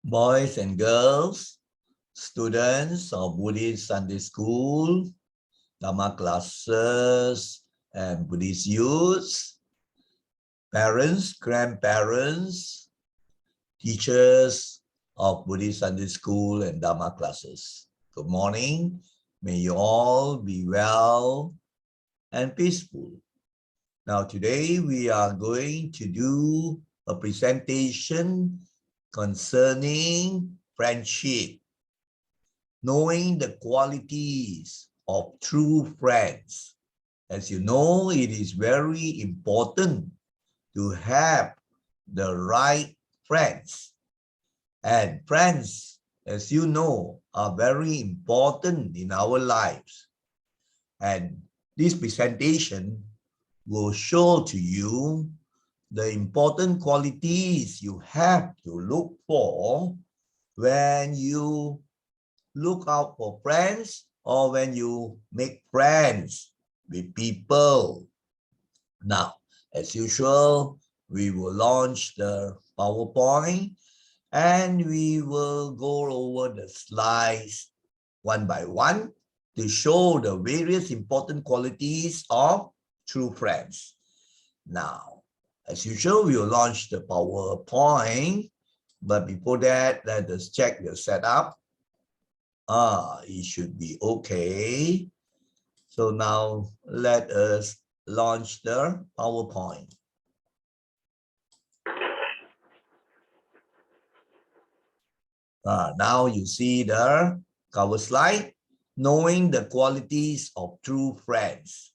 boys and girls, students of Buddhist Sunday School, Dhamma classes, and Buddhist youths, parents, grandparents, teachers of Buddhist Sunday School and Dhamma classes. Good morning. May you all be well and peaceful. Now today we are going to do a presentation concerning friendship, knowing the qualities of true friends. As you know, it is very important to have the right friends. And friends, as you know, are very important in our lives. And this presentation will show to you the important qualities you have to look for when you look out for friends or when you make friends with people. Now, as usual, we will launch the PowerPoint and we will go over the slides one by one to show the various important qualities of true friends. Now, as usual, we will launch the PowerPoint, but before that, let us check the setup. It should be okay. So now let us launch the PowerPoint. Now you see the cover slide, knowing the qualities of true friends.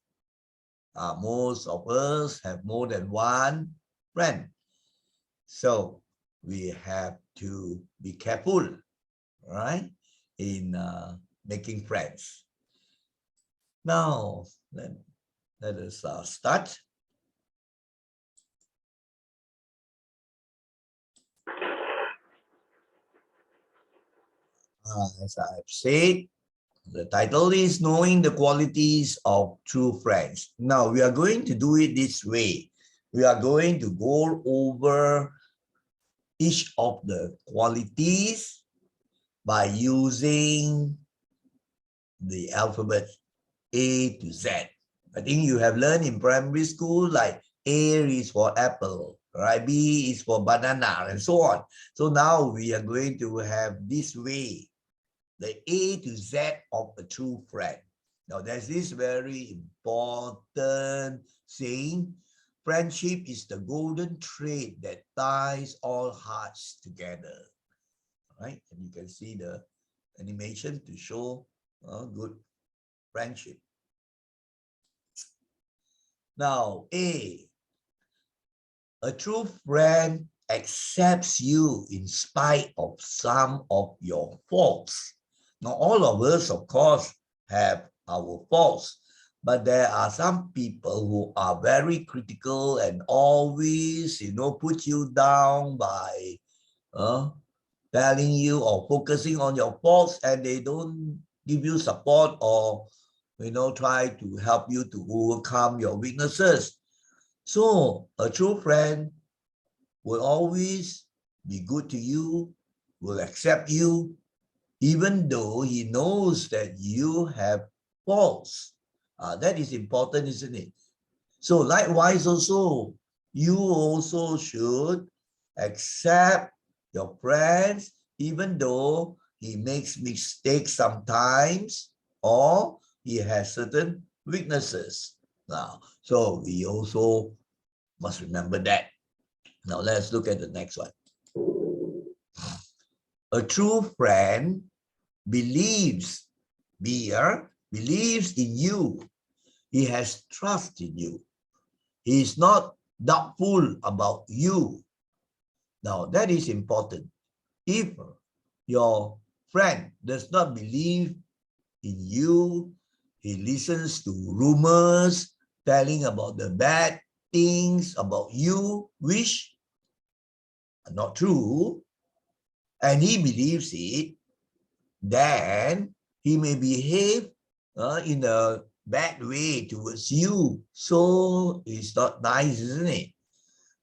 Most of us have more than one friend. So we have to be careful, right, in making friends. Now, let us start. As I've said, the title is Knowing the Qualities of True Friends. Now, we are going to do it this way. We are going to go over each of the qualities by using the alphabet A to Z. I think you have learned in primary school, like A is for apple, right? B is for banana, and so on. So now we are going to have this way, the A to Z of a true friend. Now there's this very important saying, friendship is the golden thread that ties all hearts together. Right? And you can see the animation to show good friendship. Now, A, a true friend accepts you in spite of some of your faults. Now, all of us, of course, have our faults, but there are some people who are very critical and always, put you down by telling you or focusing on your faults, and they don't give you support or, try to help you to overcome your weaknesses. So a true friend will always be good to you, will accept you, even though he knows that you have faults. That is important, isn't it? So likewise also, you also should accept your friends, even though he makes mistakes sometimes or he has certain weaknesses. Now, so we also must remember that. Now let's look at the next one. A true friend believes in you. He has trust in you. He is not doubtful about you. Now that is important. If your friend does not believe in you, he listens to rumors telling about the bad things about you, which are not true, and he believes it, then he may behave in a bad way towards you. So it's not nice, isn't it?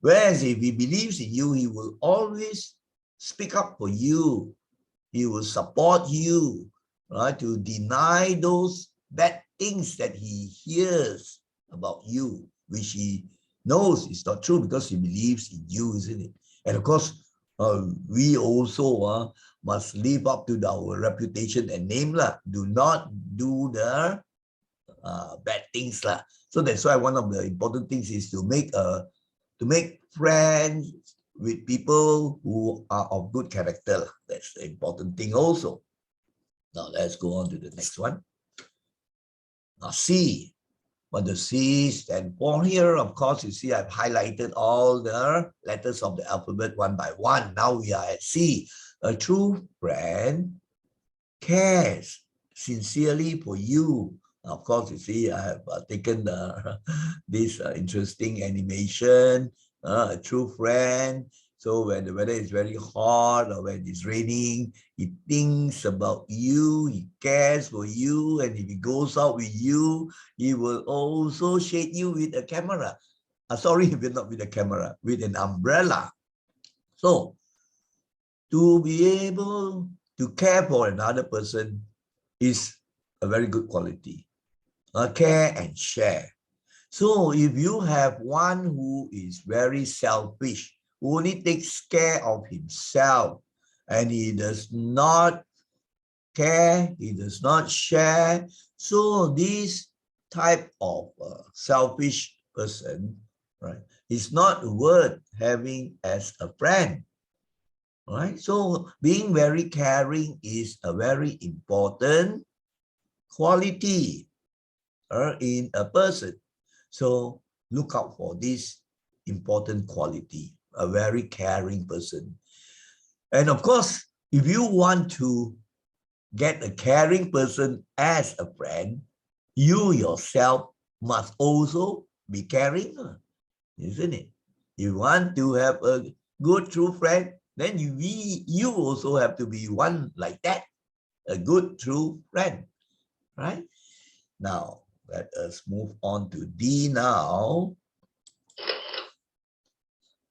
Whereas if he believes in you, he will always speak up for you. He will support you, right? To deny those bad things that he hears about you, which he knows is not true because he believes in you, isn't it? And of course, we also must live up to our reputation and name. Do not do the bad things. So that's why one of the important things is to make friends with people who are of good character. That's the important thing also. Now let's go on to the next one. Now C. What does C stand for here? Of course, you see I've highlighted all the letters of the alphabet one by one. Now we are at C. A true friend cares sincerely for you. Of course, you see I have taken this interesting animation, a true friend. So when the weather is very hot or when it's raining, he thinks about you, he cares for you, and if he goes out with you, he will also shade you with a camera. Sorry, not with a camera, with an umbrella. So to be able to care for another person is a very good quality. Care and share. So if you have one who is very selfish, who only takes care of himself, and he does not care, he does not share, so this type of selfish person, right, is not worth having as a friend. Right? So being very caring is a very important quality in a person. So look out for this important quality, a very caring person. And of course, if you want to get a caring person as a friend, you yourself must also be caring, isn't it? You want to have a good true friend, then you also have to be one like that, a good true friend, right? Now, let us move on to D now.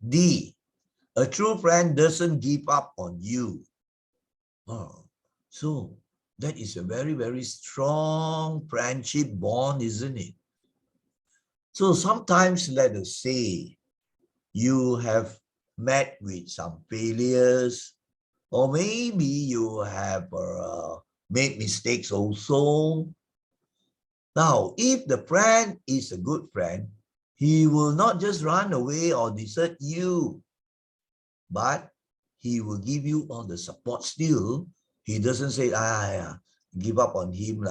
D, a true friend doesn't give up on you. Oh, so that is a very, very strong friendship bond, isn't it? So sometimes, let us say, you have met with some failures, or maybe you have made mistakes also. Now, if the friend is a good friend, he will not just run away or desert you, but he will give you all the support still. He doesn't say, give up on him,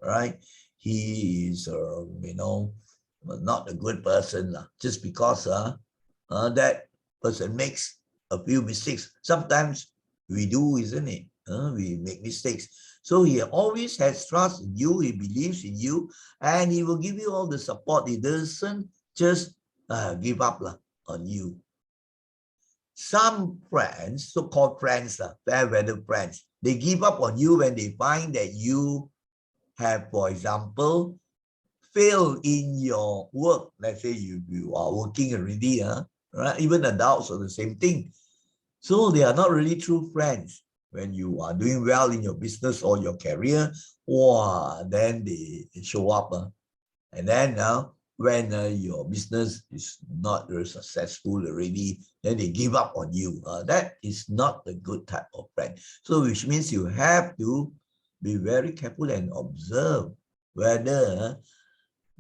right? He is, not a good person, just because that person makes a few mistakes. Sometimes we do, isn't it? We make mistakes. So he always has trust in you, he believes in you, and he will give you all the support. He doesn't just give up on you. Some friends, so-called friends, fair weather friends, they give up on you when they find that you have, for example, failed in your work. Let's say you are working already, right? Even adults are the same thing. So they are not really true friends. When you are doing well in your business or your career, then they show up. And then now, when your business is not very successful already, then they give up on you. That is not a good type of friend. So which means you have to be very careful and observe whether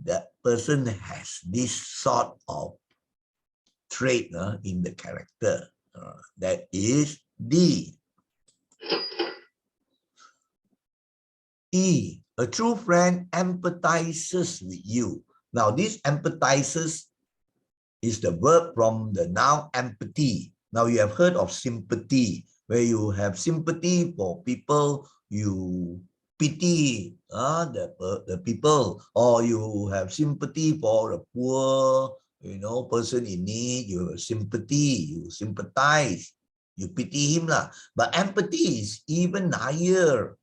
that person has this sort of trait in the character. That is D. E, a true friend empathizes with you. Now, this empathizes is the verb from the noun empathy. Now, you have heard of sympathy, where you have sympathy for people, you pity the people, or you have sympathy for a poor, person in need. You have sympathy, you sympathize, you pity him. But empathy is even higher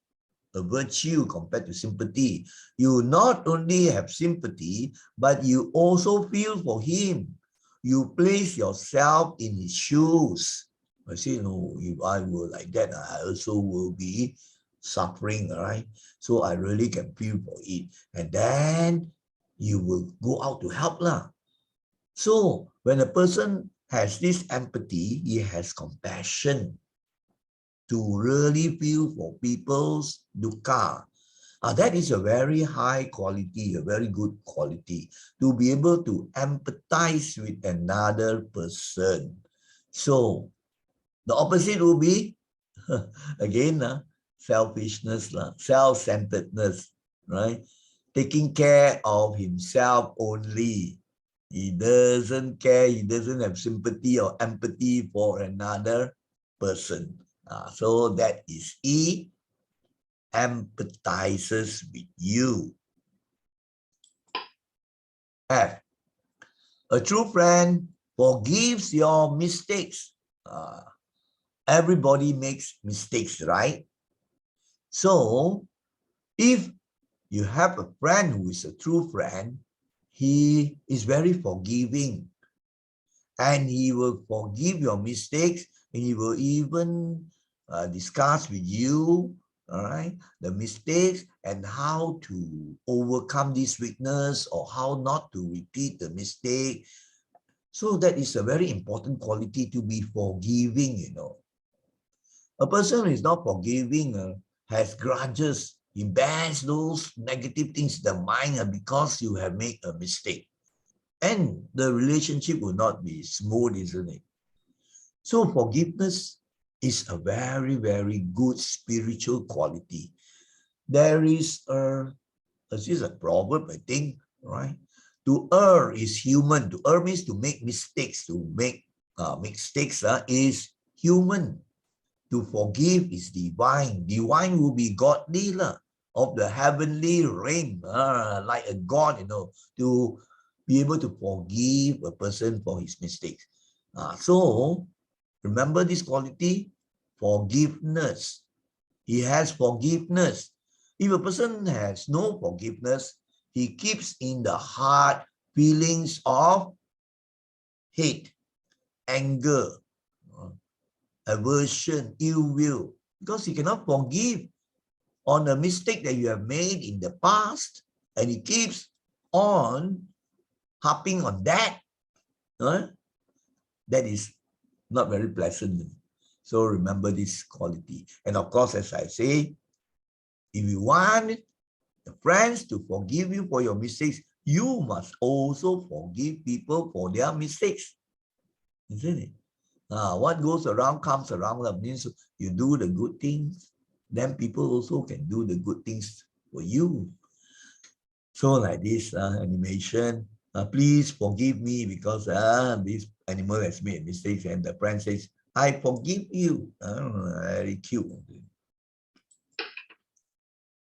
a virtue compared to sympathy. You not only have sympathy, but you also feel for him. You place yourself in his shoes. I say, no, if I were like that, I also will be suffering, right? So I really can feel for it. And then you will go out to help lah. So when a person has this empathy, he has compassion to really feel for people's dukkha. That is a very high quality, a very good quality, to be able to empathize with another person. So the opposite will be, again, selfishness, self-centeredness, right? Taking care of himself only. He doesn't care, he doesn't have sympathy or empathy for another person. So that is E, empathizes with you. F, a true friend forgives your mistakes. Everybody makes mistakes, right? So if you have a friend who is a true friend, he is very forgiving, and he will forgive your mistakes, and he will even discuss with you, all right, the mistakes and how to overcome this weakness or how not to repeat the mistake. So that is a very important quality, to be forgiving, you know. A person who is not forgiving has grudges. He bears those negative things in the mind because you have made a mistake. And the relationship will not be smooth, isn't it? So forgiveness is a very, very good spiritual quality. There is this is a proverb, I think, right? To err is human. To err means to make mistakes. To make mistakes is human. To forgive is divine. Divine will be godly lah, of the heavenly realm, like a god, you know, to be able to forgive a person for his mistakes. So remember this quality, forgiveness. He has forgiveness. If a person has no forgiveness, he keeps in the heart feelings of hate, anger, aversion, ill will, because he cannot forgive on a mistake that you have made in the past, and he keeps on harping on that. That is not very pleasant. So remember this quality. And of course, as I say, if you want the friends to forgive you for your mistakes, you must also forgive people for their mistakes, isn't it? What goes around comes around. That means you do the good things, then people also can do the good things for you. So like this animation, please forgive me because this animal has made mistakes, and the friend says, I forgive you. Very cute.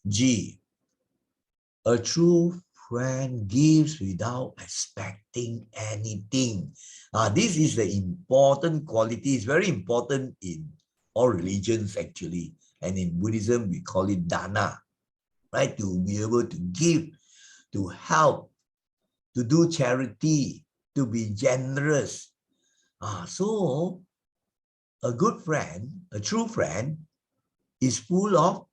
G, a true friend gives without expecting anything. This is the important quality. It's very important in all religions actually. And in Buddhism, we call it dana, right? To be able to give, to help, to do charity, to be generous. So a good friend, a true friend, is full of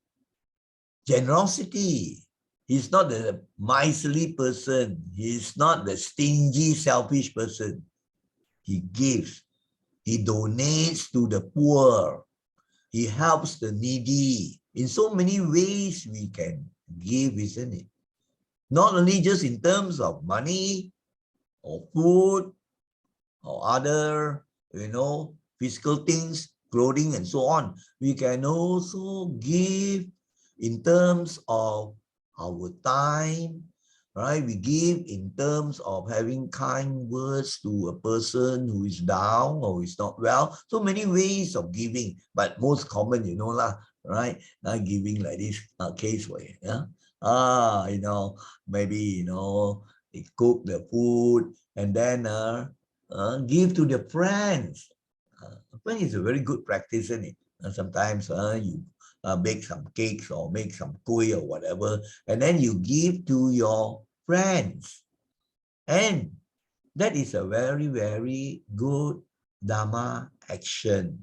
generosity. He's not the miserly person. He's not the stingy, selfish person. He gives. He donates to the poor. He helps the needy. In so many ways we can give, isn't it? Not only just in terms of money or food or other, physical things, clothing and so on. We can also give in terms of our time, right? We give in terms of having kind words to a person who is down or is not well. So many ways of giving, but most common, right? Giving like this case way, yeah. Maybe, they cook the food and then give to the friends. Friend is a very good practice, isn't it? Sometimes you bake some cakes or make some kuih or whatever, and then you give to your friends. And that is a very, very good Dhamma action.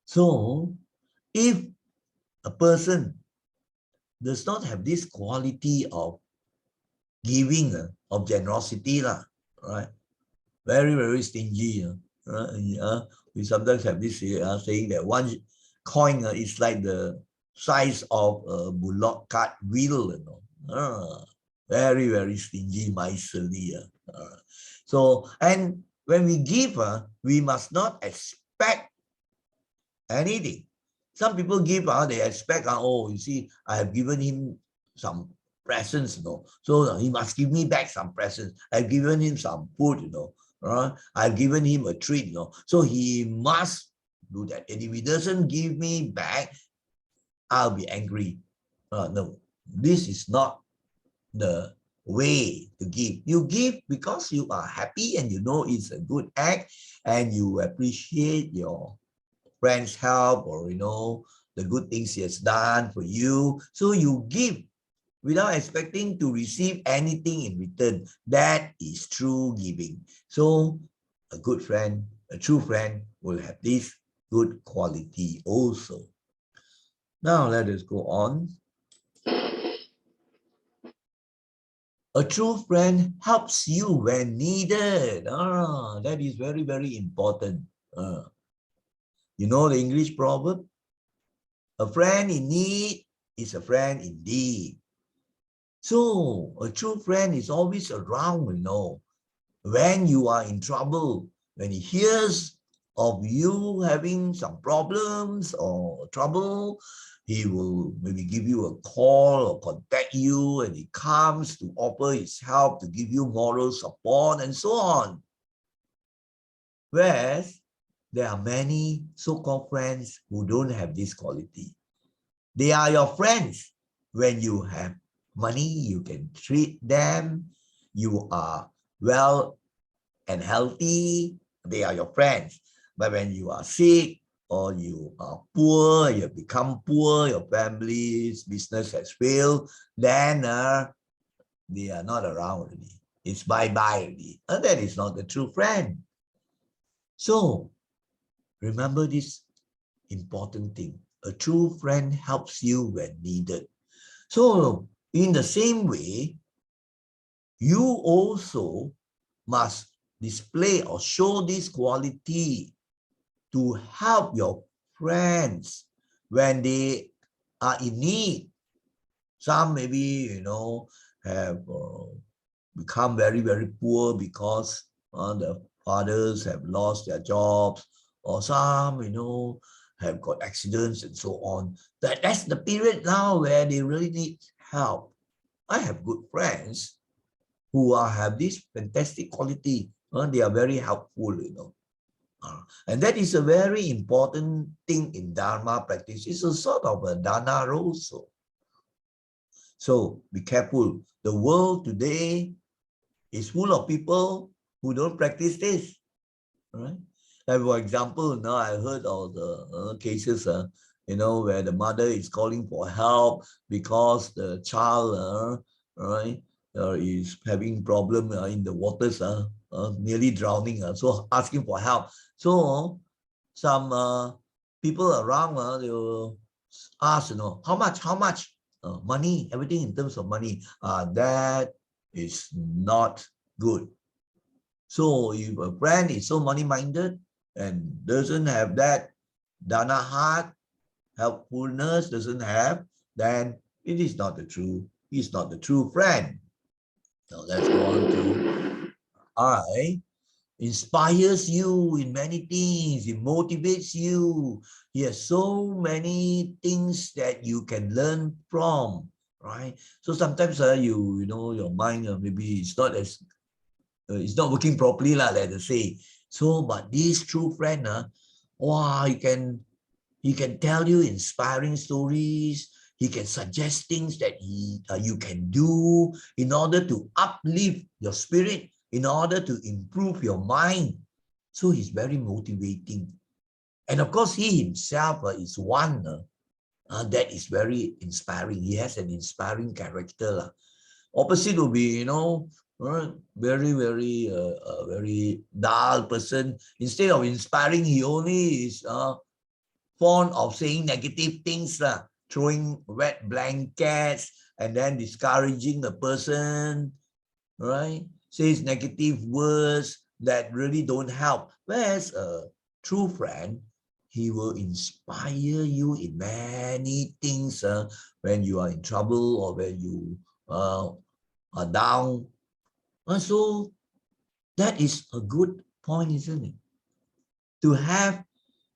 So if a person does not have this quality of giving, of generosity, right? Very, very stingy. Right? We sometimes have this saying that one coin is like the size of a bullock cart wheel. Very, very stingy, miserly. So, and when we give, we must not expect anything. Some people give, they expect, oh, you see, I have given him some presents, so he must give me back some presents. I've given him some food, I've given him a treat, so he must do that. And if he doesn't give me back, I'll be angry. No, this is not the way to give. You give because you are happy and you know it's a good act and you appreciate your friend's help or the good things he has done for you. So you give without expecting to receive anything in return. That is true giving. So a good friend, a true friend will have this good quality also. Now let us go on. A true friend helps you when needed. That is very, very important. You know the English proverb? A friend in need is a friend indeed. So a true friend is always around, when you are in trouble, when he hears of you having some problems or trouble, he will maybe give you a call or contact you, and he comes to offer his help, to give you moral support and so on. Whereas there are many so-called friends who don't have this quality. They are your friends when you have money, you can treat them, you are well and healthy, they are your friends. But when you are sick or you are poor, you have become poor, your family's business has failed, then they are not around already. It's bye-bye already. And that is not a true friend. So remember this important thing. A true friend helps you when needed. So in the same way, you also must display or show this quality to help your friends when they are in need. Some maybe, have become very, very poor because the fathers have lost their jobs, or some, have got accidents and so on. That's the period now where they really need help. I have good friends who have this fantastic quality. They are very helpful, and that is a very important thing in Dharma practice. It's a sort of a dana also. So be careful. The world today is full of people who don't practice this. Right? Like for example, now I heard of the cases, where the mother is calling for help because the child, is having problem in the waters, nearly drowning, so asking for help. So some people around, they will ask, how much money, everything in terms of money. That is not good. So if a friend is so money-minded and doesn't have that dana heart, helpfulness doesn't have, then it is not the true, he's not the true friend. Now let's go on to I. Inspires you in many things, it motivates you. He has so many things that you can learn from, right? So sometimes your mind maybe it's not as it's not working properly, let us say. So, but this true friend, wow, he can tell you inspiring stories. He can suggest things that you can do in order to uplift your spirit, in order to improve your mind. So he's very motivating. And of course, he himself is one that is very inspiring. He has an inspiring character. Opposite will be, very, very, very dull person. Instead of inspiring, he only is fond of saying negative things, throwing wet blankets and then discouraging the person, right? Says negative words that really don't help. Whereas a true friend, he will inspire you in many things when you are in trouble or when you are down. So that is a good point, isn't it? To have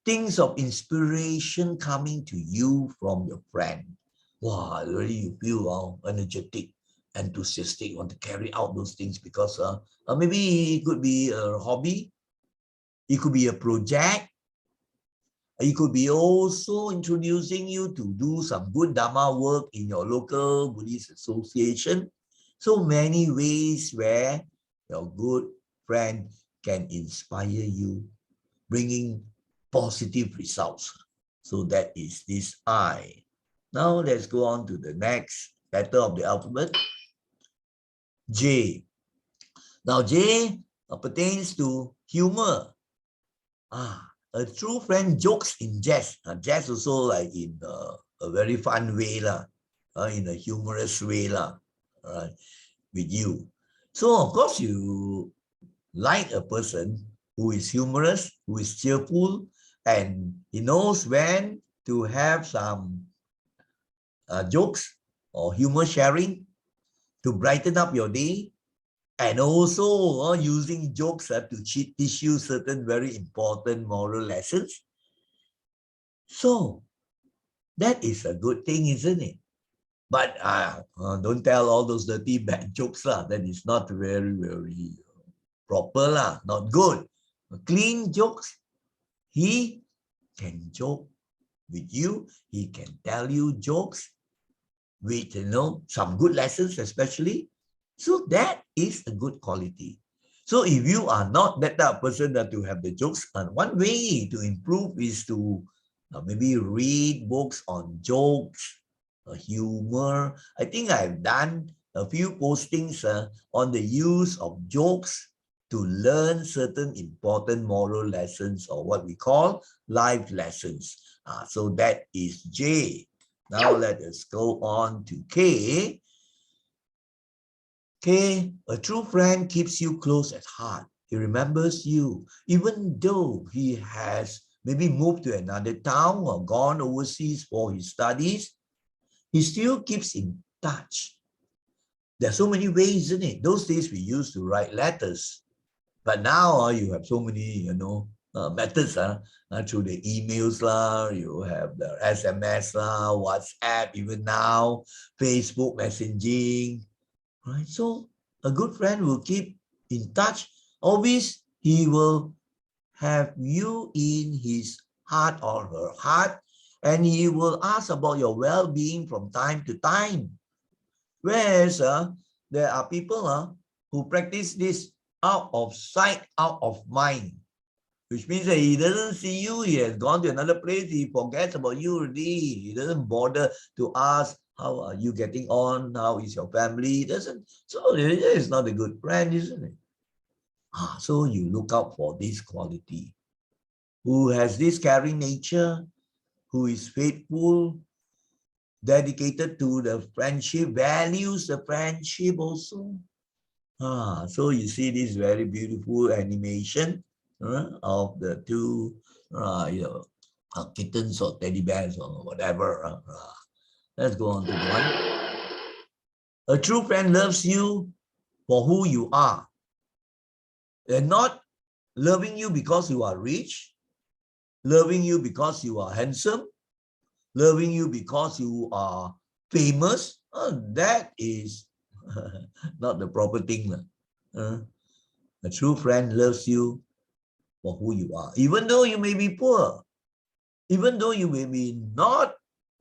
things of inspiration coming to you from your friend. Wow, really you feel energetic, enthusiastic, want to carry out those things because maybe it could be a hobby, it could be a project, it could be also introducing you to do some good Dhamma work in your local Buddhist association. So many ways where your good friend can inspire you, bringing positive results. So that is this I. Now let's go on to the next letter of the alphabet, J. Now J pertains to humor. A true friend jokes in jest. Jest also like in a very fun way, in a humorous way, right, with you. So of course you like a person who is humorous, who is cheerful, and he knows when to have some jokes or humor sharing to brighten up your day, and also using jokes to teach you certain very important moral lessons. So that is a good thing, isn't it? But don't tell all those dirty bad jokes. That is not very, very proper, not good. Clean jokes, he can joke with you, he can tell you jokes with some good lessons especially. So that is a good quality. So if you are not that type of person that to have the jokes, one way to improve is to maybe read books on jokes, humor. I think I've done a few postings on the use of jokes to learn certain important moral lessons, or what we call life lessons. So that is J. Now let us go on to K. K, a true friend keeps you close at heart. He remembers you, even though he has maybe moved to another town or gone overseas for his studies. He still keeps in touch. There are so many ways, isn't it? Those days we used to write letters. But now you have so many, methods through the emails, you have the SMS, WhatsApp, even now, Facebook messaging, right? So a good friend will keep in touch. Always he will have you in his heart or her heart, and he will ask about your well-being from time to time. Whereas there are people who practice this out of sight, out of mind, which means that he doesn't see you, he has gone to another place, he forgets about you already. He doesn't bother to ask, how are you getting on? How is your family? He doesn't. So it is not a good friend, isn't it? So you look out for this quality. Who has this caring nature, who is faithful, dedicated to the friendship, values the friendship also. So you see this very beautiful animation of the two kittens or teddy bears or whatever. Let's go on to the one. A true friend loves you for who you are. They're not loving you because you are rich, loving you because you are handsome, loving you because you are famous. That is not the proper thing. A true friend loves you for who you are. Even though you may be poor, even though you may be not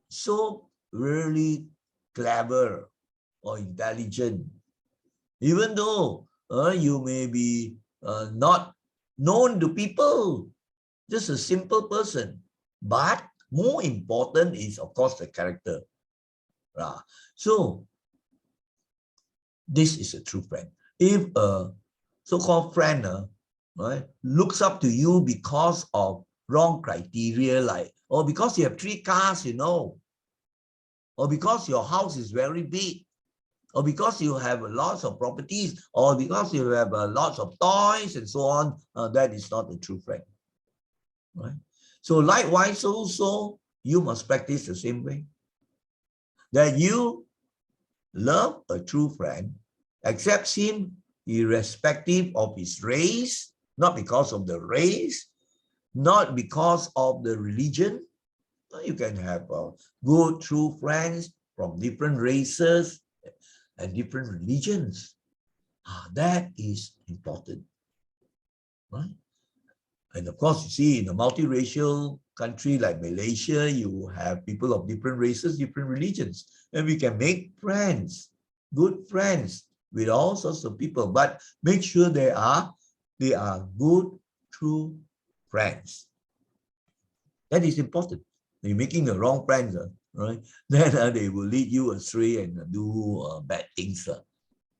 so really clever or intelligent, even though you may be not known to people, just a simple person. But more important is, of course, the character. So this is a true friend. If a so-called friend looks up to you because of wrong criteria like, oh, because you have 3 cars, you know, or because your house is very big, or because you have lots of properties, or because you have lots of toys and so on, that is not a true friend. Right? So likewise also, you must practice the same way. That you love a true friend, accepts him irrespective of his race, not because of the race, not because of the religion. You can have good true friends from different races and different religions. That is important, right? And of course, you see, in a multiracial country like Malaysia, you have people of different races, different religions, and we can make friends, good friends with all sorts of people, but make sure they are good, true friends. That is important. You're making the wrong friends, right? Then they will lead you astray and do bad things.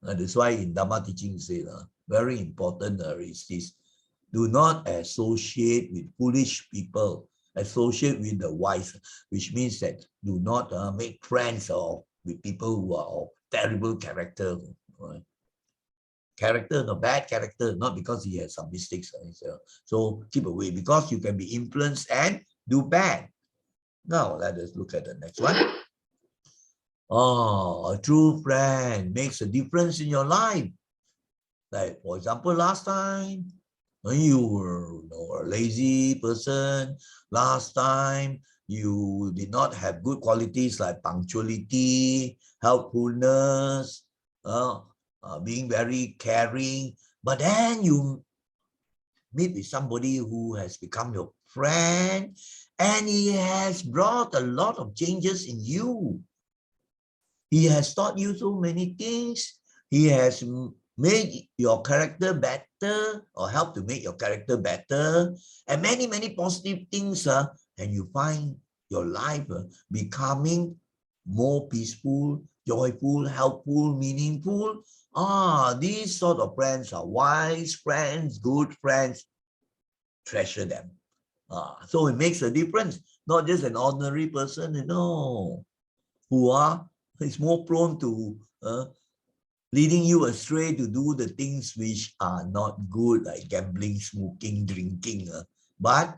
That's why in Dhamma teaching, say, very important is this. Do not associate with foolish people. Associate with the wise, which means that do not make friends with people who are of terrible character. Right? Character, no bad character, not because he has some mistakes. So keep away, because you can be influenced and do bad. Now let us look at the next one. Oh, a true friend makes a difference in your life. Like, for example, last time, when you were a lazy person, last time you did not have good qualities like punctuality, helpfulness, being very caring, but then you meet with somebody who has become your friend and he has brought a lot of changes in you. He has taught you so many things. He has made your character better or helped to make your character better and many, many positive things. And you find your life becoming more peaceful, joyful, helpful, meaningful. These sort of friends are wise friends, good friends. Treasure them. So it makes a difference. Not just an ordinary person, who is more prone to leading you astray to do the things which are not good, like gambling, smoking, drinking, but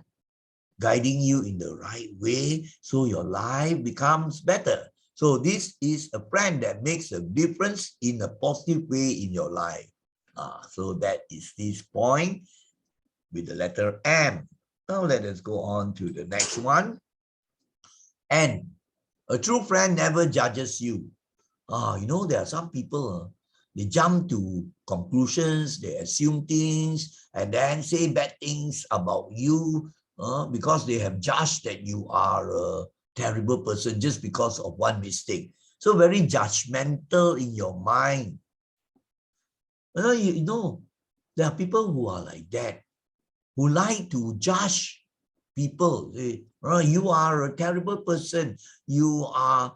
guiding you in the right way so your life becomes better. So this is a friend that makes a difference in a positive way in your life. So that is this point with the letter M. Now let us go on to the next one. N. A true friend never judges you. There are some people, they jump to conclusions, they assume things, and then say bad things about you because they have judged that you are a terrible person just because of one mistake. So very judgmental in your mind. There are people who are like that, who like to judge people. You are a terrible person. You are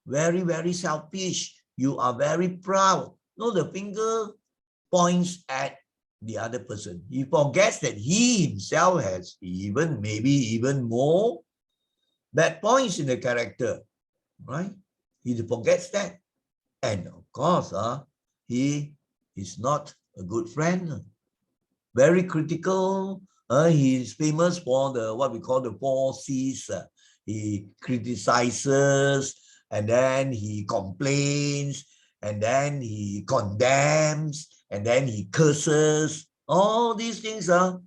very, very selfish. You are very proud. No, the finger points at the other person. He forgets that he himself has maybe even more bad points in the character, right? He forgets that. And of course, he is not a good friend. Very critical. He is famous for what we call the 4 C's. He criticizes, and then he complains, and then he condemns, and then he curses. All these things are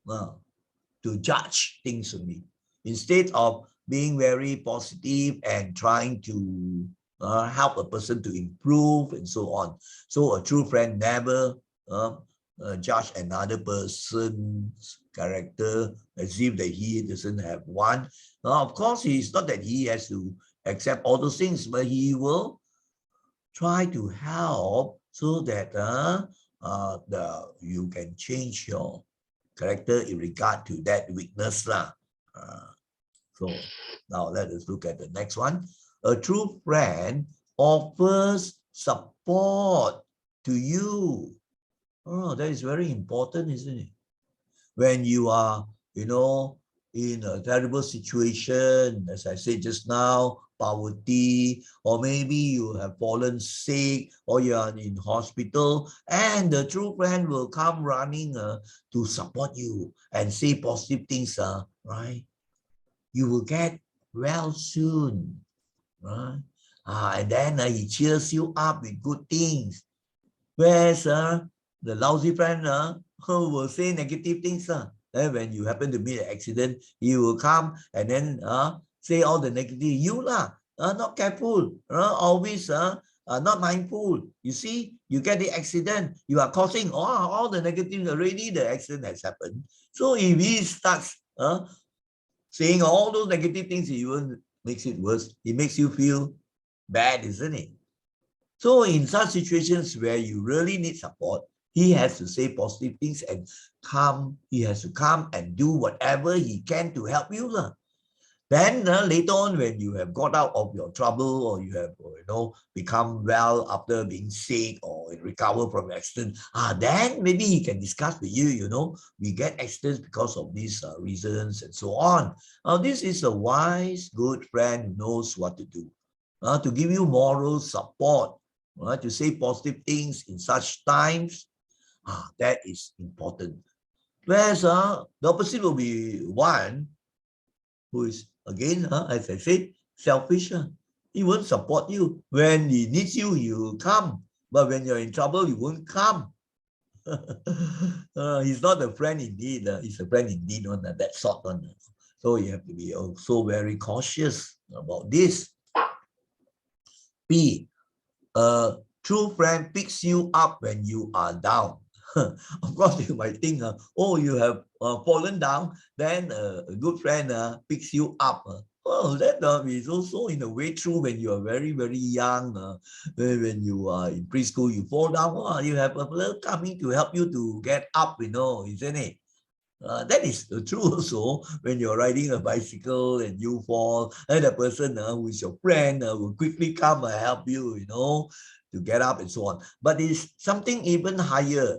to judge things on me, instead of being very positive and trying to help a person to improve and so on. So a true friend never judge another person's character as if that he doesn't have one. Of course, it's not that he has to accept all those things, but he will try to help so that you can change your character in regard to that weakness. So now let us look at the next one. A true friend offers support to you. That is very important, isn't it? When you are, in a terrible situation, as I said just now, poverty, or maybe you have fallen sick, or you are in hospital, and the true friend will come running to support you and say positive things, right? You will get well soon, right? And then he cheers you up with good things. Whereas the lousy friend who will say negative things. Then when you happen to meet an accident, he will come and then say all the negative. You not careful, always not mindful. You see, you get the accident, you are causing all the negative. Already the accident has happened. So if he starts saying all those negative things, it even makes it worse. It makes you feel bad, isn't it? So in such situations where you really need support, he has to say positive things and he has to come and do whatever he can to help you. Then later on, when you have got out of your trouble, or you have become well after being sick or recover from accident, then maybe he can discuss with you, we get accidents because of these reasons and so on. This is a wise, good friend who knows what to do, to give you moral support, to say positive things in such times. That is important. Whereas the opposite will be one who is, again, as I said, selfish. He won't support you. When he needs you, he will come. But when you're in trouble, he won't come. He's not a friend indeed. He's a friend indeed, that sort one. So you have to be also very cautious about this. B, a true friend picks you up when you are down. Of course, you might think, you have fallen down, then a good friend picks you up. That is also in a way true when you are very, very young. When you are in preschool, you fall down, you have a person coming to help you to get up, isn't it? That is true also when you're riding a bicycle and you fall, and the person who is your friend will quickly come and help you, to get up and so on. But it's something even higher.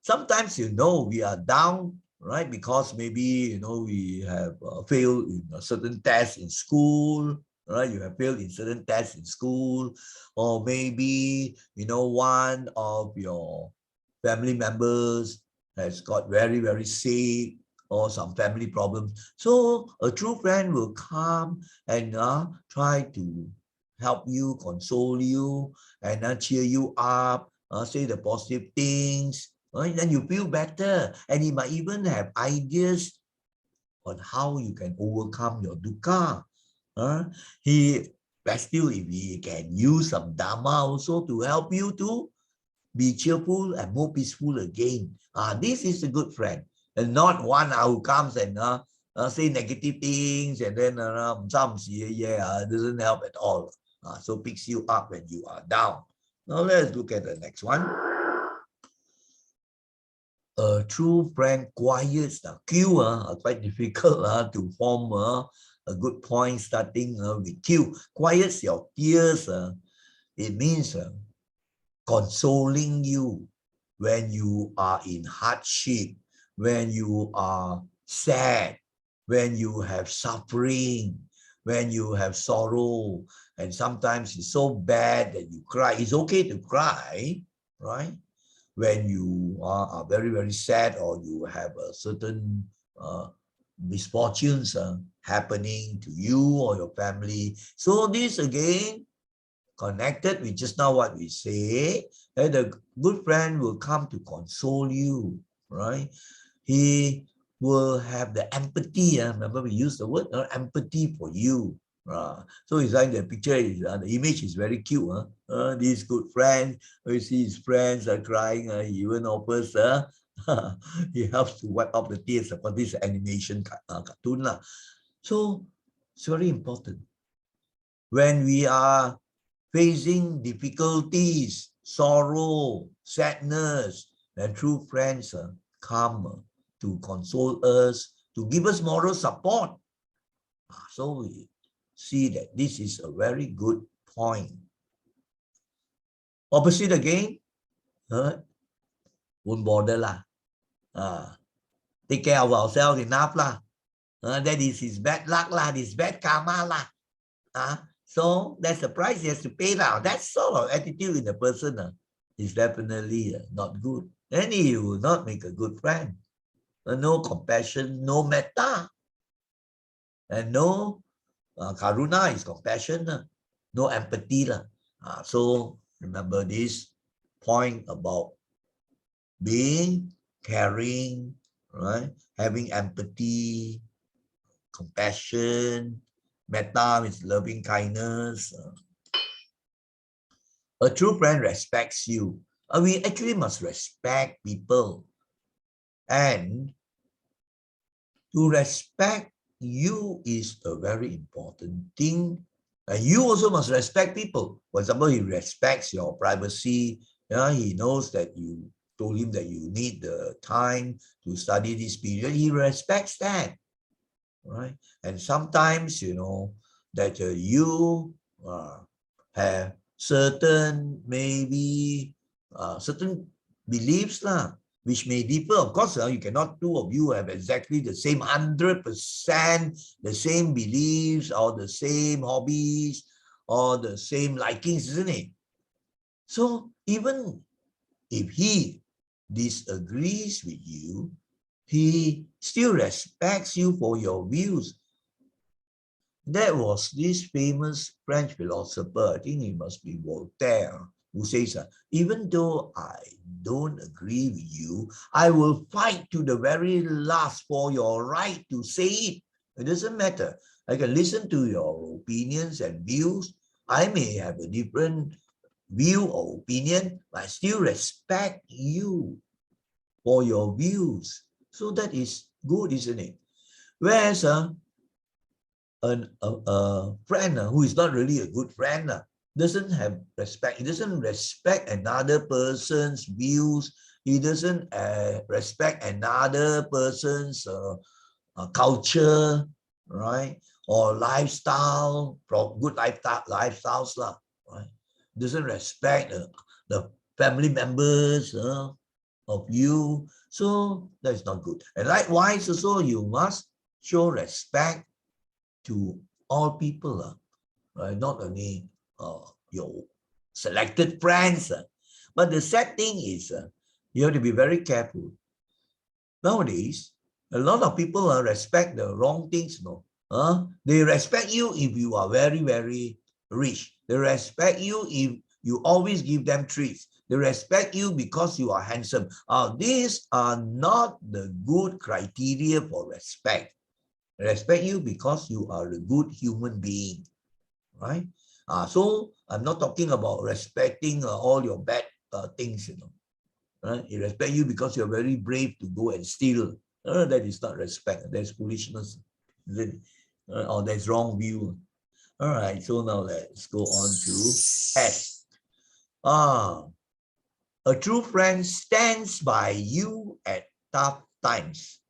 Sometimes, we are down, right? Because maybe, we have failed in a certain test in school, right? You have failed in certain tests in school, or maybe, one of your family members has got very, very sick, or some family problems. So a true friend will come and try to help you, console you, and cheer you up, say the positive things. Then you feel better, and he might even have ideas on how you can overcome your dukkha. Best still, if he can use some Dhamma also to help you to be cheerful and more peaceful again. This is a good friend, and not one who comes and say negative things, and then doesn't help at all. So picks you up when you are down. Now let's look at the next one. A true friend quiets the Q, quite difficult to form a good point starting with Q. Quiets your tears. It means consoling you when you are in hardship, when you are sad, when you have suffering, when you have sorrow, and sometimes it's so bad that you cry. It's okay to cry, right? When you are very, very sad, or you have a certain misfortunes happening to you or your family. So this again, connected with just now what we say, that the good friend will come to console you, right? He will have the empathy. Remember we use the word empathy for you. So it's like the picture is the image is very cute. These good friends, you see his friends are crying. He even offers he helps to wipe up the tears for this animation cartoon. So it's very important. When we are facing difficulties, sorrow, sadness, and true friends come to console us, to give us moral support. So we see that this is a very good point. Opposite again, won't bother lah. Take care of ourselves enough lah. That is his bad luck lah, his bad karma lah. So that's the price he has to pay now. That sort of attitude in a person is definitely not good. Then he will not make a good friend. No compassion, no metta, and no karuna is compassion, no empathy. So remember this point about being caring, right? Having empathy, compassion, metta is loving kindness. A true friend respects you. We actually must respect people. And to respect you is a very important thing. And you also must respect people. For example, he respects your privacy. He knows that you told him that you need the time to study this period. He respects that, right? And sometimes, that you have certain, maybe certain beliefs which may differ. Of course, you cannot two of you have exactly the same 100%, the same beliefs or the same hobbies or the same likings, isn't it? So even if he disagrees with you, he still respects you for your views. That was this famous French philosopher, I think it must be Voltaire, who says, even though I don't agree with you, I will fight to the very last for your right to say it. It doesn't matter. I can listen to your opinions and views. I may have a different view or opinion, but I still respect you for your views. So that is good, isn't it? Whereas a friend who is not really a good friend doesn't have respect. He doesn't respect another person's views. He doesn't respect another person's culture, right? Or lifestyle, good lifestyles, right? Doesn't respect the family members of you. So that's not good. And likewise, also you must show respect to all people, right? Not only your selected friends. But the sad thing is, you have to be very careful. Nowadays, a lot of people respect the wrong things. They respect you if you are very, very rich. They respect you if you always give them treats. They respect you because you are handsome. These are not the good criteria for respect. Respect you because you are a good human being, right? So I'm not talking about respecting all your bad things, right? He respect you because you're very brave to go and steal. That is not respect. That's foolishness, or that's wrong view. All right, so now let's go on to S. A true friend stands by you at tough times.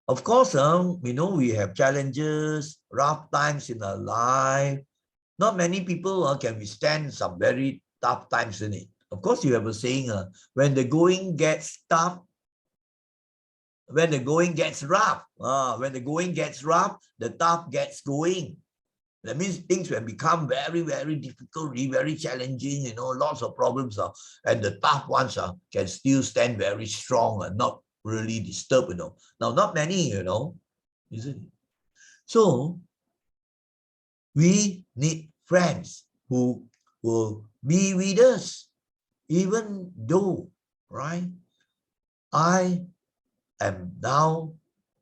Of course, we know we have challenges, rough times in our life. Not many people can withstand some very tough times in it. Of course, you have a saying, when the going gets tough, when the going gets rough, when the going gets rough, the tough gets going. That means things will become very, very difficult, very challenging, lots of problems, and the tough ones can still stand very strong and not really disturb, Now, not many, isn't it? So, we need friends who will be with us, even though, right, I am now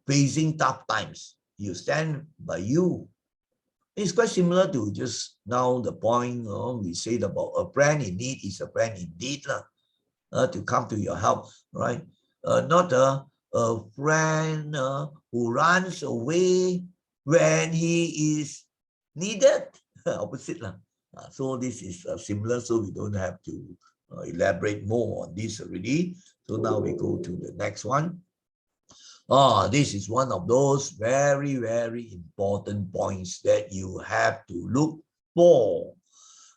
facing tough times. You stand by you. It's quite similar to just now the point we said about a friend in need is a friend indeed, to come to your help, right? Not a friend who runs away when he is needed. Opposite. So this is similar, so we don't have to elaborate more on this already. So now we go to the next one. This is one of those very, very important points that you have to look for.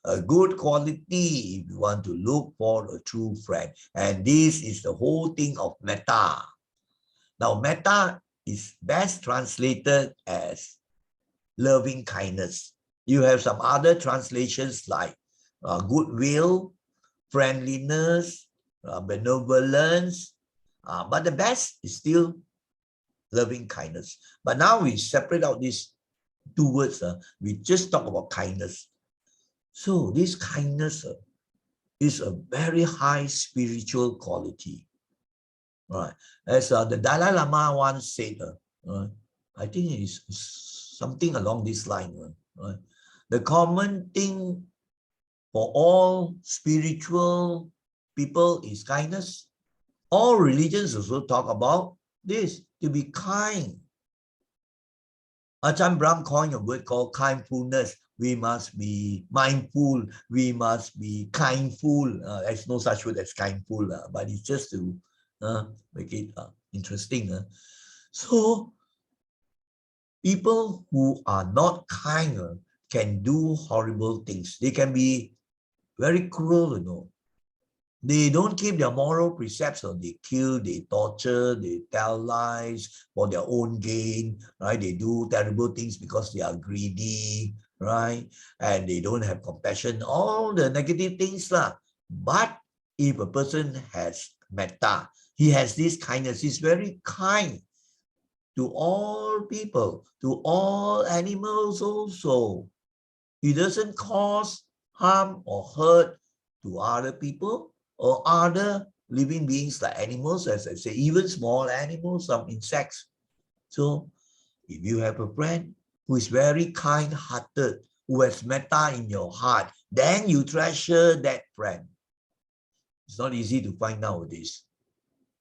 A good quality if you want to look for a true friend. And this is the whole thing of metta. Now, metta is best translated as loving kindness. You have some other translations like goodwill, friendliness, benevolence, but the best is still loving kindness. But now we separate out these two words. We just talk about kindness. So this kindness is a very high spiritual quality. Right. As the Dalai Lama once said, I think it's something along this line. Right? The common thing for all spiritual people is kindness. All religions also talk about this, to be kind. Ajahn Brahm coined a word called kindfulness. We must be mindful. We must be kindful. There's no such word as kindful, but it's just to make it interesting. So people who are not kind can do horrible things. They can be very cruel, you know. They don't keep their moral precepts, so they kill, they torture, they tell lies for their own gain, right? They do terrible things because they are greedy, right? And they don't have compassion, all the negative things lah. But if a person has metta, he has this kindness, he's very kind to all people, to all animals also. He doesn't cause harm or hurt to other people or other living beings like animals, as I say, even small animals, some insects. So if you have a friend who is very kind-hearted, who has metta in your heart, then you treasure that friend. It's not easy to find nowadays.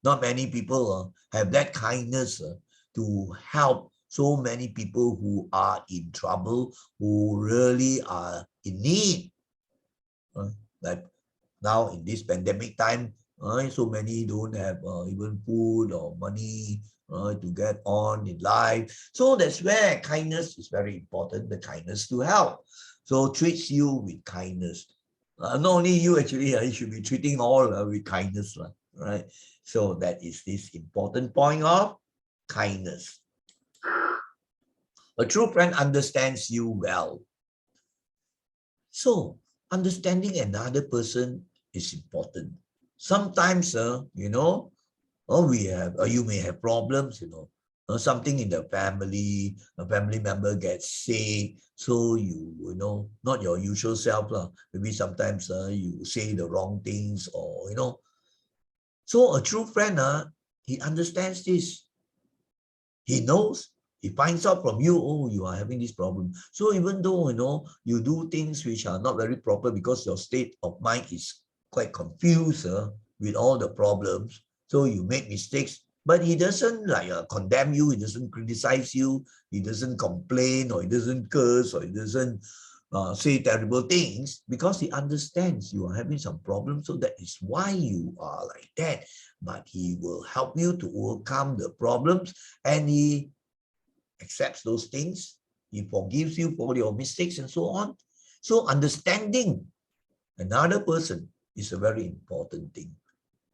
Not many people have that kindness to help so many people who are in trouble, who really are in need. Like now in this pandemic time, so many don't have even food or money to get on in life. So that's where kindness is very important, the kindness to help. So treats you with kindness. Not only you, actually, you should be treating all with kindness, right? So that is this important point of kindness. A true friend understands you well. So understanding another person is important. Sometimes, you know, you may have problems, you know, something in the family, a family member gets sick, so you know, not your usual self, maybe sometimes you say the wrong things, or, you know. So a true friend, he understands this. He knows, he finds out from you, oh, you are having this problem. So even though, you know, you do things which are not very proper because your state of mind is quite confused with all the problems, so you make mistakes, but he doesn't like condemn you, he doesn't criticize you, he doesn't complain, or he doesn't curse, or he doesn't say terrible things, because he understands you are having some problems, so that is why you are like that. But he will help you to overcome the problems, and he accepts those things. He forgives you for your mistakes and so on. So understanding another person is a very important thing.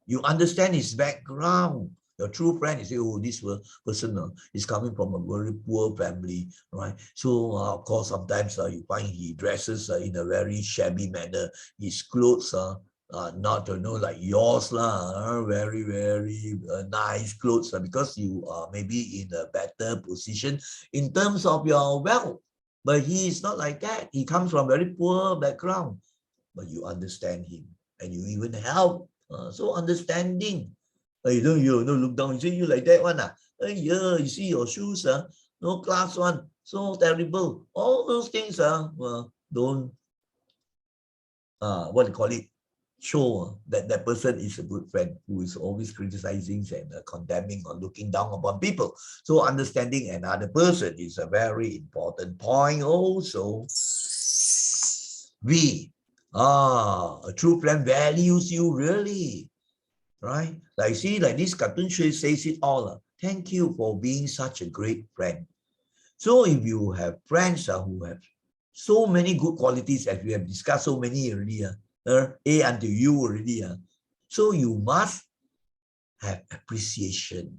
You understand his background. Your true friend is, oh, this person is coming from a very poor family, right? So, of course, sometimes you find he dresses in a very shabby manner. His clothes are not, you know, like yours, very, very nice clothes, because you are maybe in a better position in terms of your wealth. But he is not like that. He comes from a very poor background. But you understand him, and you even help. So understanding. You don't look down. You say, you like that one. Yeah, you see your shoes, no class one, so terrible. All those things don't what do you call it? Show that that person is a good friend who is always criticizing and condemning or looking down upon people. So understanding another person is a very important point also. A true friend values you really, right? Like, see, like this cartoon says it all. Thank you for being such a great friend. So if you have friends who have so many good qualities, as we have discussed so many already, A until U already, so you must have appreciation.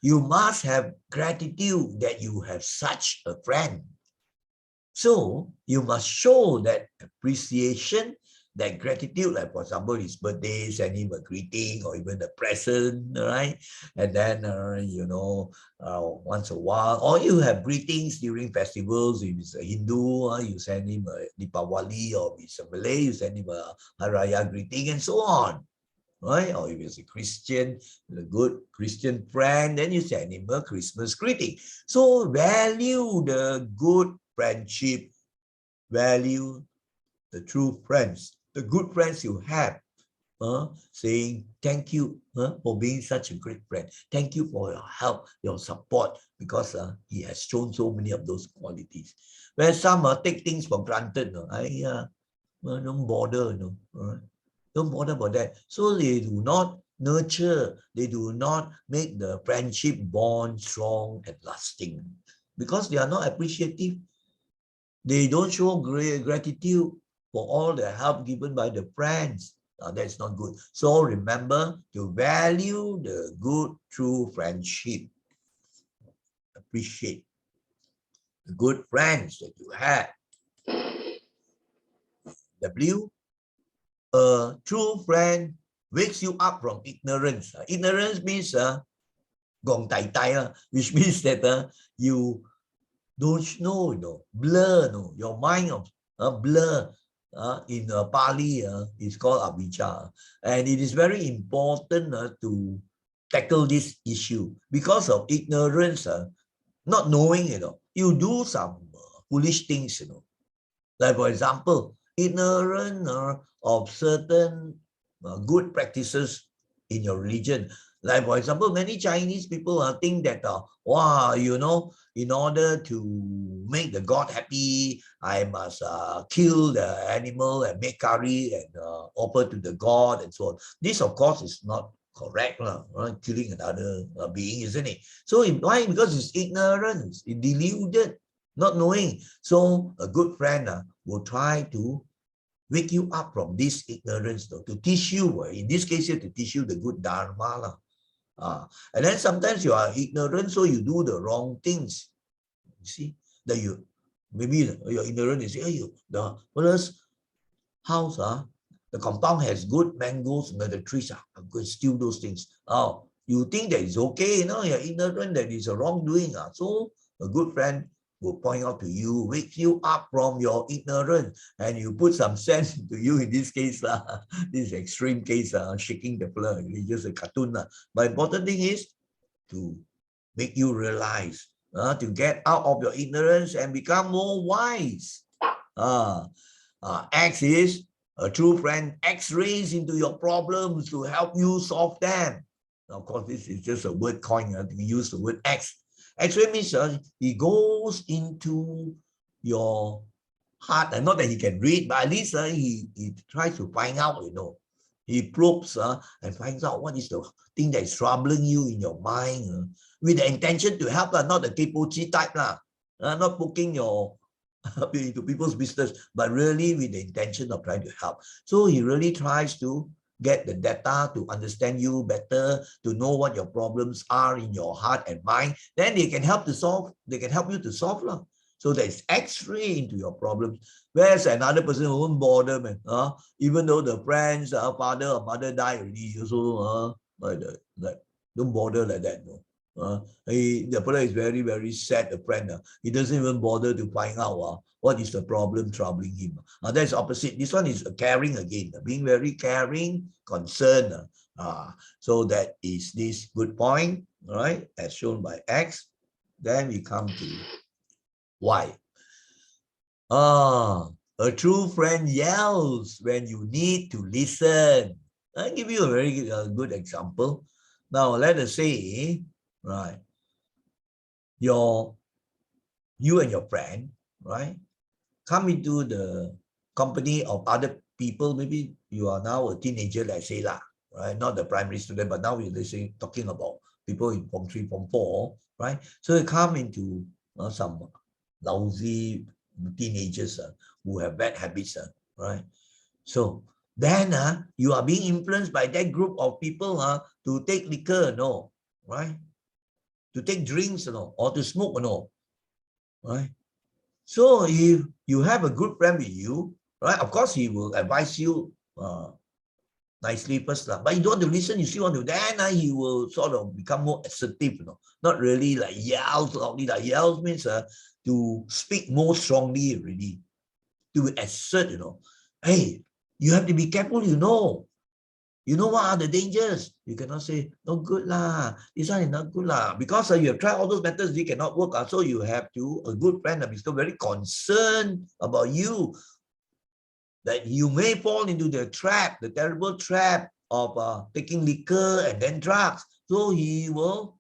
you must have gratitude that you have such a friend. So you must show that appreciation, that gratitude, like for example, his birthday, send him a greeting or even a present, right? And then, once a while, or you have greetings during festivals. If it's a Hindu, you send him a Deepawali, or if it's a Malay, you send him a Hari Raya greeting and so on, right? Or if it's a Christian, a good Christian friend, then you send him a Christmas greeting. So value the good friendship, value the true friends, the good friends you have, saying thank you for being such a great friend. Thank you for your help, your support, because he has shown so many of those qualities. Where some take things for granted, don't bother, don't bother about that. So they do not nurture, they do not make the friendship bond strong and lasting because they are not appreciative. They don't show great gratitude for all the help given by the friends. That's not good. So remember to value the good, true friendship. Appreciate the good friends that you have. W, a true friend wakes you up from ignorance. Ignorance means gong tai tai, which means that you don't know, blur, your mind of blur. In Pali, it's called avijja. And it is very important to tackle this issue. Because of ignorance, not knowing, you do some foolish things, Like for example, ignorant of certain good practices in your religion. Like for example, many Chinese people think that, in order to make the God happy, I must kill the animal and make curry and offer to the God and so on. This, of course, is not correct, right? Killing another being, isn't it? So why? Because it's ignorance, it's deluded, not knowing. So a good friend will try to wake you up from this ignorance, to teach you, in this case here, to teach you the good Dharma. And then sometimes you are ignorant, so you do the wrong things. You see, that maybe you're ignorant, you say, the fellow's house, the compound has good mangoes, the trees, I'm going to steal those things. You think that it's okay, you're ignorant that it's a wrongdoing. So a good friend will point out to you, wake you up from your ignorance, and you put some sense to you. In this case, this extreme case, shaking the floor, it's just a cartoon. But important thing is to make you realize, to get out of your ignorance and become more wise. X is a true friend. Xrays into your problems to help you solve them. Now, of course, this is just a word coin. We use the word X. X-ray means he goes into your heart, and not that he can read, but at least he tries to find out, He probes and finds out what is the thing that is troubling you in your mind, with the intention to help, not the kepochi type, not poking your into people's business, but really with the intention of trying to help. So he really tries to get the data to understand you better, to know what your problems are in your heart and mind. Then they can help to solve. They can help you to solve. So there's X-ray into your problems. Whereas another person who won't bother, man. Even though the friend's father or mother died already, also don't bother like that. The fellow is very, very sad, the friend. He doesn't even bother to find out what is the problem troubling him. That's opposite. This one is caring again, being very caring, concerned. So that is this good point, right? As shown by X. Then we come to Y. A true friend yells when you need to listen. I'll give you a very good example. Now, let us say, right, you and your friend, right, come into the company of other people. Maybe you are now a teenager, let's say, right? Not the primary student, but now we're talking about people in Form 3, Form 4, right? So you come into some lousy teenagers who have bad habits, right? So then you are being influenced by that group of people to take liquor, no, right? to take drinks, or to smoke, right? So if you have a good friend with you, right, of course he will advise you nicely first, but you don't want to listen, you still want to, then he will sort of become more assertive, not really like yells loudly. Like yells means to speak more strongly already, to assert, hey, you have to be careful, you know what are the dangers? You cannot say, no good lah, this one is not good lah, because you have tried all those methods, they cannot work. So you have to, a good friend is still very concerned about you, that you may fall into the trap, the terrible trap of taking liquor and then drugs. So he will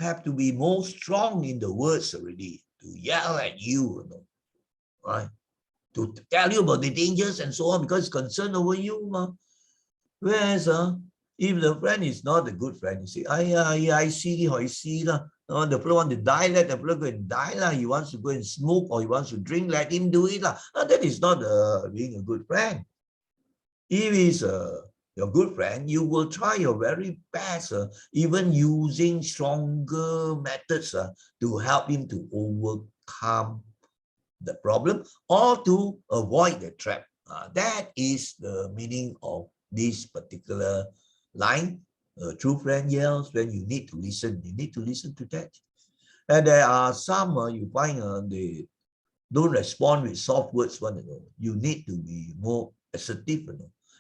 have to be more strong in the words already, to yell at you, right? To tell you about the dangers and so on, because he's concerned over you. Whereas if the friend is not a good friend, you say, I see, the fellow want to die, let the fellow go and die lah. He wants to go and smoke or he wants to drink, let him do it lah. That is not being a good friend. If he's your good friend, you will try your very best, even using stronger methods to help him to overcome the problem or to avoid the trap. That is the meaning of this particular line. True friend yells when you need to listen. You need to listen to that. And there are some you find they don't respond with soft words. You need to be more assertive.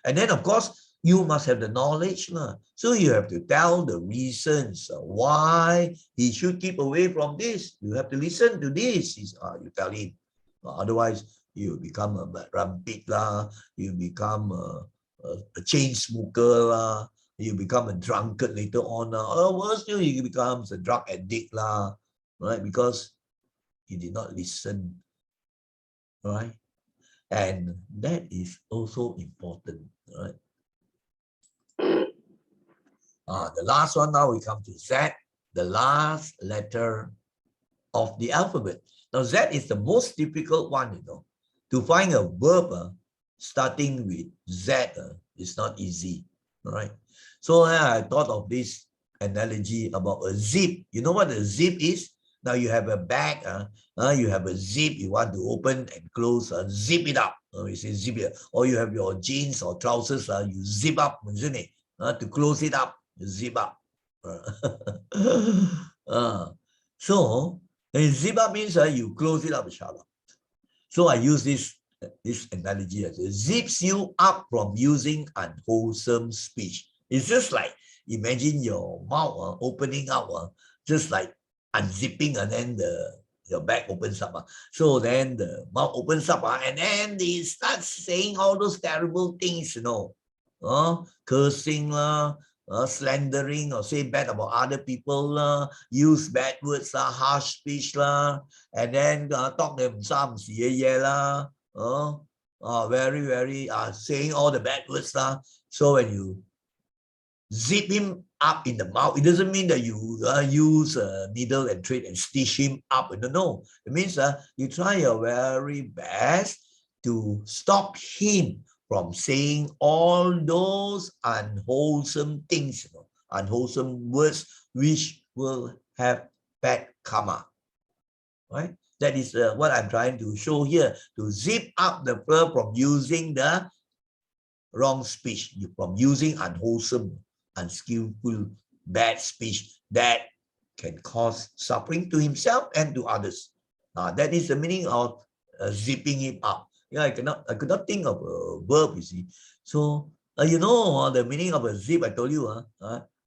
And then of course you must have the knowledge. So you have to tell the reasons why he should keep away from this. You have to listen to this. You tell him. Otherwise you become a rampant lah. You become a chain smoker, you become a drunkard later on, or worse still, he becomes a drug addict, right? Because he did not listen, right? And that is also important, right? The last one, now we come to Z, the last letter of the alphabet. Now Z is the most difficult one, to find a verb starting with Z is not easy, right? So I thought of this analogy about a zip. You know what a zip is? Now you have a bag, you have a zip, you want to open and close, zip it up. You say zip it, or you have your jeans or trousers, you zip up, isn't it? To close it up, you zip up. So zip up means you close it up, inshallah. So I use this analogy as it zips you up from using unwholesome speech. It's just like, imagine your mouth opening up, just like unzipping, and then your bag opens up. So then the mouth opens up, and then they start saying all those terrible things, cursing, slandering, or say bad about other people, use bad words, harsh speech, and then talk them some very, very saying all the bad words. So when you zip him up in the mouth, it doesn't mean that you use a needle and thread and stitch him up. No, it means you try your very best to stop him from saying all those unwholesome things, unwholesome words which will have bad karma, right? That is what I'm trying to show here, to zip up the verb from using the wrong speech, from using unwholesome, unskillful, bad speech that can cause suffering to himself and to others. That is the meaning of zipping it up. I could not think of a verb, you see. So, the meaning of a zip, I told you,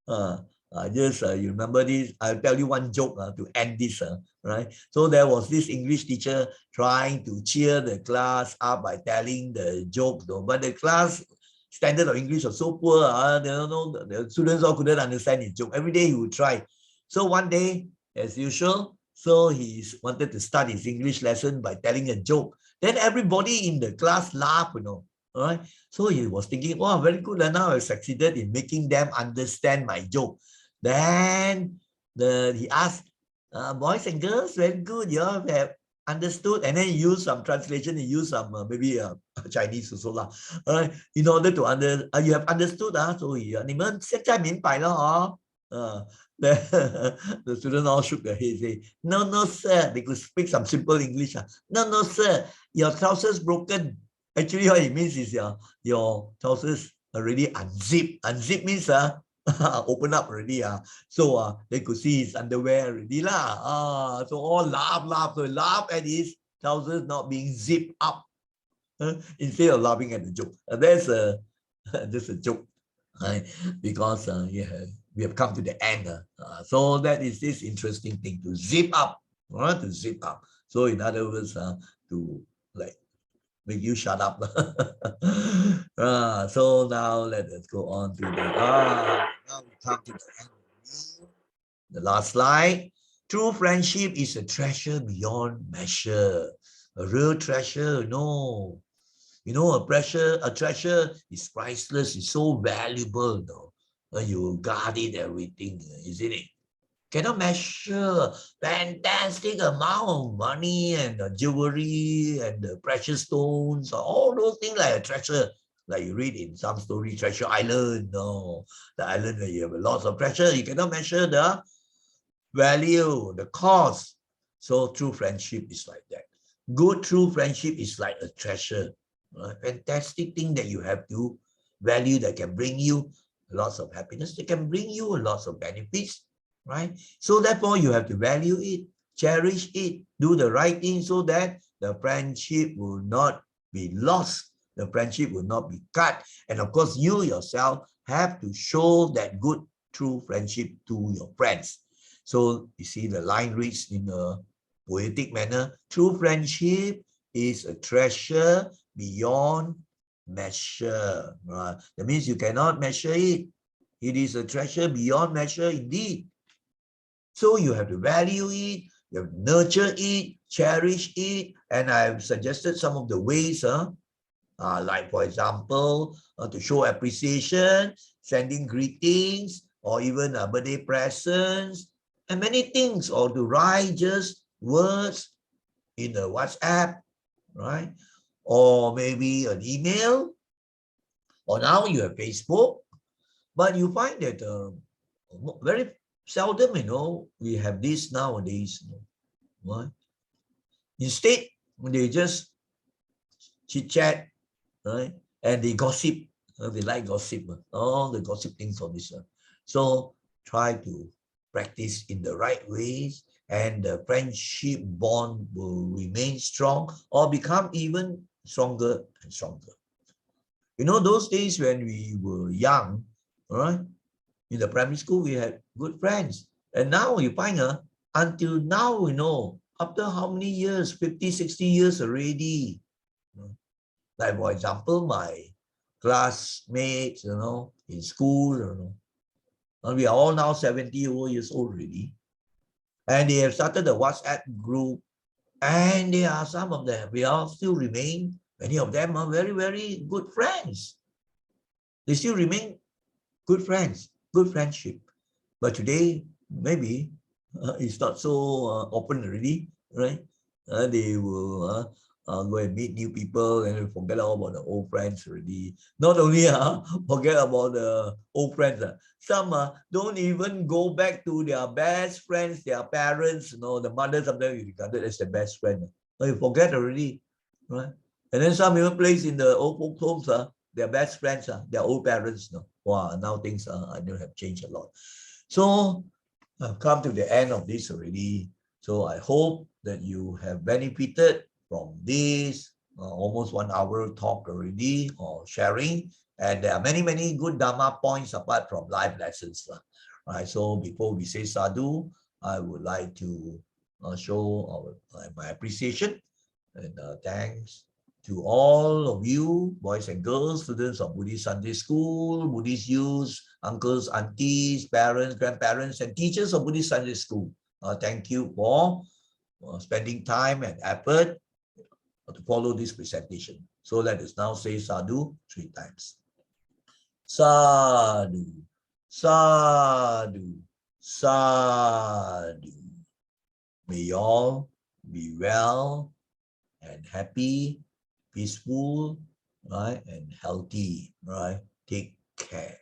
you remember this, I'll tell you one joke to end this, right? So there was this English teacher trying to cheer the class up by telling the joke, but the class standard of English was so poor, the students all couldn't understand his joke. Every day he would try. So one day, as usual, so he wanted to start his English lesson by telling a joke. Then everybody in the class laughed, all right? So he was thinking, wow, very good, and now I've succeeded in making them understand my joke. Then he asked, boys and girls, very good, you all have understood. And then he used some translation, he used some maybe Chinese also lah. In order to you have understood, so 你们现在明白了 The students all shook their heads, say, no, no, sir. They could speak some simple English. No, no, sir. Your trousers broken. Actually, what it means is your trousers already unzipped. Unzip means open up already. So they could see his underwear already. So all laugh. So laugh at his trousers not being zipped up. Instead of laughing at the joke. That's just a joke. Right? Because we have come to the end. So that is this interesting thing to zip up. To zip up. So in other words, to like make you shut up. So now let us go on to the now we come to the end. The last slide. True friendship is a treasure beyond measure. A real treasure, a treasure is priceless, it's so valuable, you guard it, everything, isn't it? Cannot measure. Fantastic amount of money and jewelry and the precious stones, all those things like a treasure. Like you read in some story, Treasure Island, the island where you have lots of treasure. You cannot measure the value, the cost. So true friendship is like that. Good true friendship is like a treasure. A fantastic thing that you have to value, that can bring you lots of happiness, that can bring you lots of benefits, right? So therefore you have to value it, cherish it, do the right thing so that the friendship will not be lost, the friendship will not be cut. And of course, you yourself have to show that good true friendship to your friends. So you see the line reads in a poetic manner, true friendship is a treasure beyond measure. Right? That means you cannot measure it. It is a treasure beyond measure indeed. So you have to value it, you have to nurture it, cherish it. And I've suggested some of the ways, like for example, to show appreciation, sending greetings, or even birthday presents, and many things, or to write just words in a WhatsApp, right? Or maybe an email, or now you have Facebook, but you find that very seldom, we have this nowadays, right? Instead, they just chit-chat, right? And they gossip, they like gossip, all the gossip things on this one. So try to practice in the right ways, and the friendship bond will remain strong or become even stronger and stronger. Those days when we were young, right? In the primary school, we had good friends. And now you find, until now, after how many years, 50, 60 years already. Like, for example, my classmates, in school, we are all now 70 years old already. And they have started a WhatsApp group. And there are some of them, we all still remain, many of them are very, very good friends. They still remain good friends, good friendship. But today, maybe it's not so open already, right? They will go and meet new people and forget all about the old friends already. Not only forget about the old friends, some don't even go back to their best friends, their parents, the mothers sometimes regarded as the best friend. You forget already, right? And then some even place in the old folks' homes, their best friends, their old parents. Wow, now things I know have changed a lot. So I've come to the end of this already. So I hope that you have benefited from this almost 1 hour talk already, or sharing. And there are many, many good Dhamma points apart from life lessons. Right? So before we say sadhu, I would like to show my appreciation and thanks to all of you, boys and girls, students of Buddhist Sunday School, Buddhist youth, uncles, aunties, parents, grandparents, and teachers of Buddhist Sunday School. Thank you for spending time and effort to follow this presentation. So let us now say sadhu 3 times. Sadhu, sadhu, sadhu. May you all be well and happy, peaceful, right, and healthy, right? Take care.